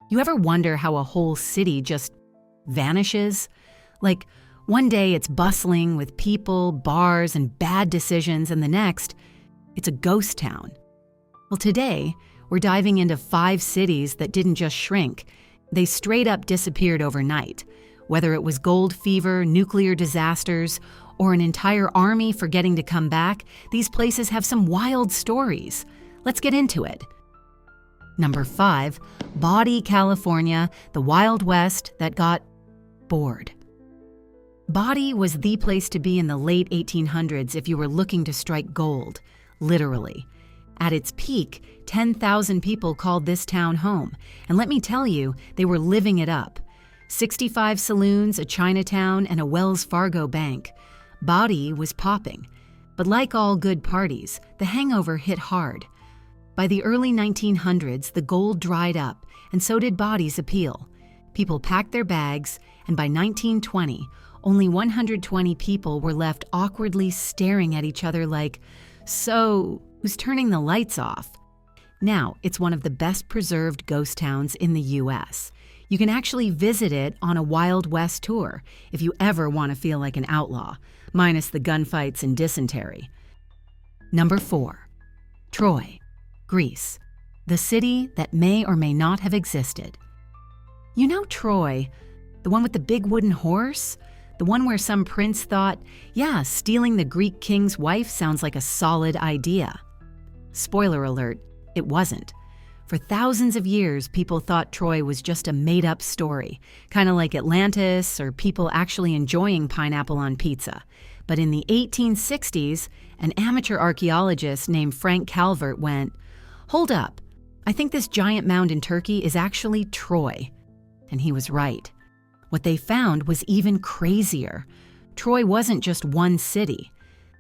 You ever wonder how a whole city just vanishes? Like, one day it's bustling with people, bars, and bad decisions, and the next, it's a ghost town. Well, today, we're diving into 5 cities that didn't just shrink. They straight up disappeared overnight. Whether it was gold fever, nuclear disasters, or an entire army forgetting to come back, these places have some wild stories. Let's get into it. Number 5, Body, California, the Wild West that got bored. Body was the place to be in the late 1800s if you were looking to strike gold, literally. At its peak, 10,000 people called this town home, and let me tell you, they were living it up. 65 saloons, a Chinatown, and a Wells Fargo bank. Body was popping. But like all good parties, the hangover hit hard. By the early 1900s, the gold dried up, and so did Body's appeal. People packed their bags, and by 1920, only 120 people were left awkwardly staring at each other like, "So, who's turning the lights off?" Now, it's one of the best preserved ghost towns in the U.S. You can actually visit it on a Wild West tour if you ever want to feel like an outlaw, minus the gunfights and dysentery. Number 4, Troy, Greece, the city that may or may not have existed. You know Troy, the one with the big wooden horse? The one where some prince thought, yeah, stealing the Greek king's wife sounds like a solid idea. Spoiler alert, it wasn't. For thousands of years, people thought Troy was just a made-up story, kind of like Atlantis or people actually enjoying pineapple on pizza. But in the 1860s, an amateur archaeologist named Frank Calvert went, "Hold up, I think this giant mound in Turkey is actually Troy." And he was right. What they found was even crazier. Troy wasn't just one city.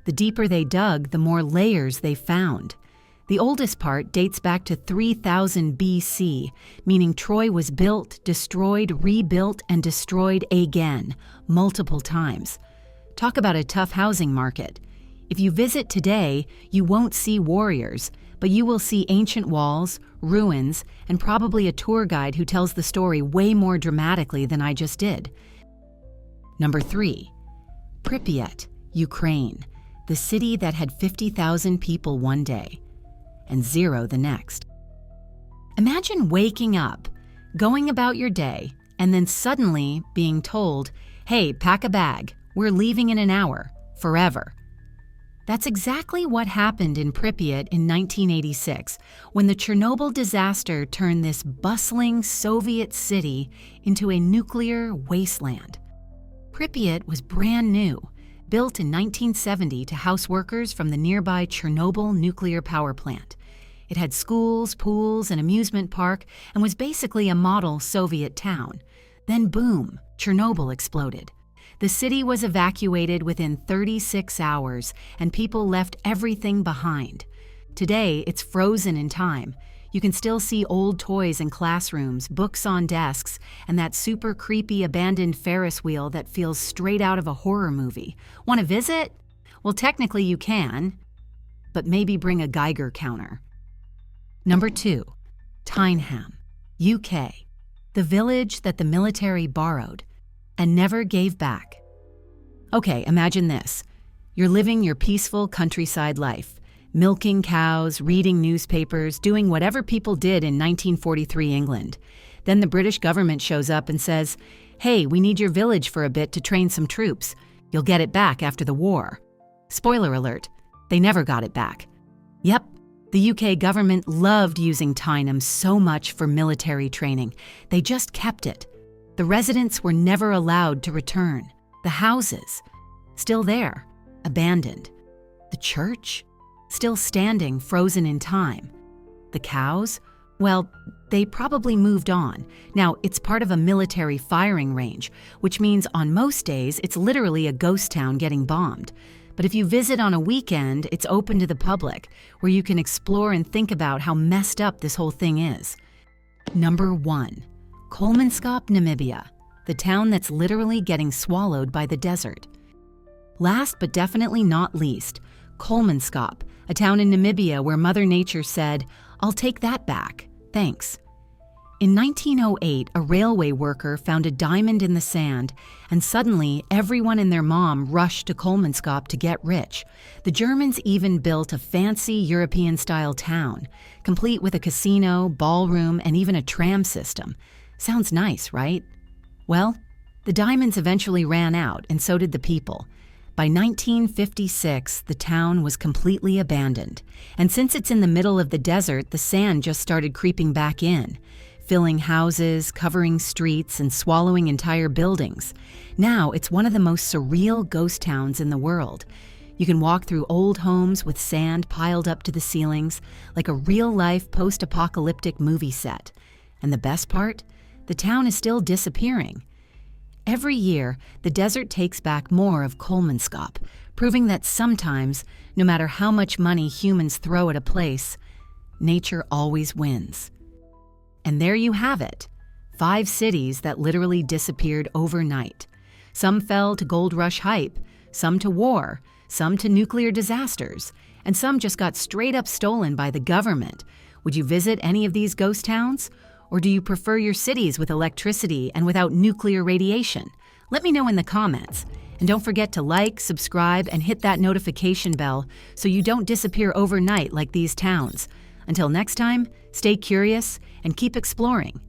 The deeper they dug, the more layers they found. The oldest part dates back to 3000 BC, meaning Troy was built, destroyed, rebuilt, and destroyed again, multiple times. Talk about a tough housing market. If you visit today, you won't see warriors, but you will see ancient walls, ruins, and probably a tour guide who tells the story way more dramatically than I just did. Number 3, Pripyat, Ukraine, the city that had 50,000 people one day and 0 the next. Imagine waking up, going about your day, and then suddenly being told, "Hey, pack a bag, we're leaving in an hour, forever." That's exactly what happened in Pripyat in 1986, when the Chernobyl disaster turned this bustling Soviet city into a nuclear wasteland. Pripyat was brand new, built in 1970 to house workers from the nearby Chernobyl nuclear power plant. It had schools, pools, an amusement park, and was basically a model Soviet town. Then boom, Chernobyl exploded. The city was evacuated within 36 hours, and people left everything behind. Today, it's frozen in time. You can still see old toys in classrooms, books on desks, and that super creepy abandoned Ferris wheel that feels straight out of a horror movie. Want to visit? Well, technically you can, but maybe bring a Geiger counter. Number 2, Tyneham, UK, the village that the military borrowed and never gave back. Okay, imagine this. You're living your peaceful countryside life, milking cows, reading newspapers, doing whatever people did in 1943 England. Then the British government shows up and says, "Hey, we need your village for a bit to train some troops. You'll get it back after the war." Spoiler alert, they never got it back. Yep, the UK government loved using Tyneham so much for military training. They just kept it. The residents were never allowed to return. The houses, still there, abandoned. The church, still standing, frozen in time. The cows, well, they probably moved on. Now, it's part of a military firing range, which means on most days, it's literally a ghost town getting bombed. But if you visit on a weekend, it's open to the public, where you can explore and think about how messed up this whole thing is. Number 1. Kolmanskop, Namibia, the town that's literally getting swallowed by the desert. Last but definitely not least, Kolmanskop, a town in Namibia where Mother Nature said, "I'll take that back, thanks." In 1908, a railway worker found a diamond in the sand, and suddenly everyone and their mom rushed to Kolmanskop to get rich. The Germans even built a fancy European-style town, complete with a casino, ballroom, and even a tram system. Sounds nice, right? Well, the diamonds eventually ran out, and so did the people. By 1956, the town was completely abandoned, and since it's in the middle of the desert, the sand just started creeping back in, filling houses, covering streets, and swallowing entire buildings. Now it's one of the most surreal ghost towns in the world. You can walk through old homes with sand piled up to the ceilings, like a real-life post-apocalyptic movie set. And the best part? The town is still disappearing. Every year, the desert takes back more of Kolmanskop, proving that sometimes, no matter how much money humans throw at a place, nature always wins. And there you have it, 5 cities that literally disappeared overnight. Some fell to gold rush hype, some to war, some to nuclear disasters, and some just got straight up stolen by the government. Would you visit any of these ghost towns? Or do you prefer your cities with electricity and without nuclear radiation? Let me know in the comments. And don't forget to like, subscribe, and hit that notification bell so you don't disappear overnight like these towns. Until next time, stay curious and keep exploring.